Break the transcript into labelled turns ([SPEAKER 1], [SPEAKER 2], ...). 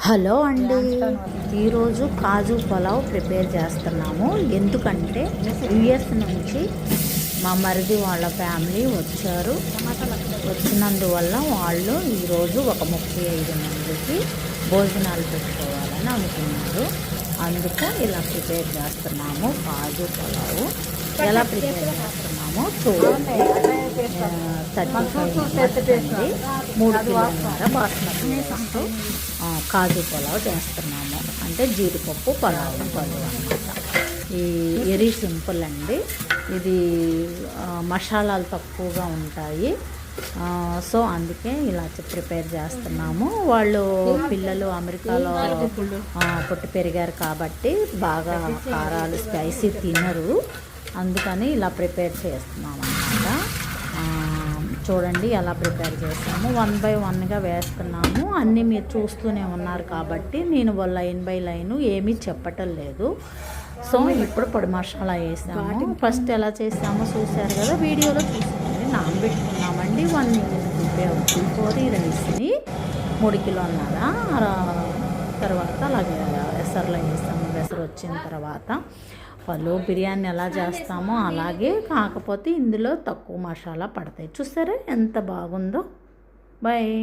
[SPEAKER 1] Hello అండి, ఈరోజు కాజు pulao prepare చేస్తున్నాము. ఎందుకంటే యుఎస్ నుంచి మా మరిది వాళ్ళ ఫ్యామిలీ వచ్చారు. వచ్చినందువల్ల వాళ్ళు ఈరోజు ఒక 35 మందికి భోజనాలు పెట్టుకోవాలని అనుకున్నారు. అందుకు ఇలా ప్రిపేర్ చేస్తున్నాము. కాజు పులావ్ ఎలా ప్రిపేర్ చేస్తున్నామో చూడండి. 35 అండి, 3 కిలోన్నర బాస్మతి రైస్తో కాజు పులావ్ చేస్తున్నాము. అంటే జీడిపప్పు పులావ్ అన్నమాట. ఈ వెరీ సింపుల్ అండి. ఇది మసాలాలు తక్కువగా ఉంటాయి. సో అందుకే ఇలా ప్రిపేర్ చేస్తున్నాము. వాళ్ళు పిల్లలు అమెరికాలో పుట్టి పెరిగారు కాబట్టి బాగా కారాలు స్పైసీ తినరు. అందుకని ఇలా ప్రిపేర్ చేస్తున్నాము అన్నమాట. చూడండి ఎలా ప్రిపేర్ చేస్తాము. 1 by 1గా వేస్తున్నాము. అన్నీ మీరు చూస్తూనే ఉన్నారు కాబట్టి నేను లైన్ బై లైన్ ఏమీ చెప్పటం లేదు. సో ఇప్పుడు పొడి మసాలా వేసాము. ఫస్ట్ ఎలా చేసామో చూశారు కదా, వీడియోలో చూసుకోండి. నానబెట్టుకున్నామండి 1 minute పూరి రైస్ని 3 కిలోన్నర. తర్వాత అలాగే ఎసర్లో వేసాము. ఎసరు వచ్చిన తర్వాత వాళ్ళు బిర్యానీ ఎలా చేస్తామో అలాగే, కాకపోతే ఇందులో తక్కువ మసాలా పడతాయి. చూసారా ఎంత బాగుందో. బాయ్.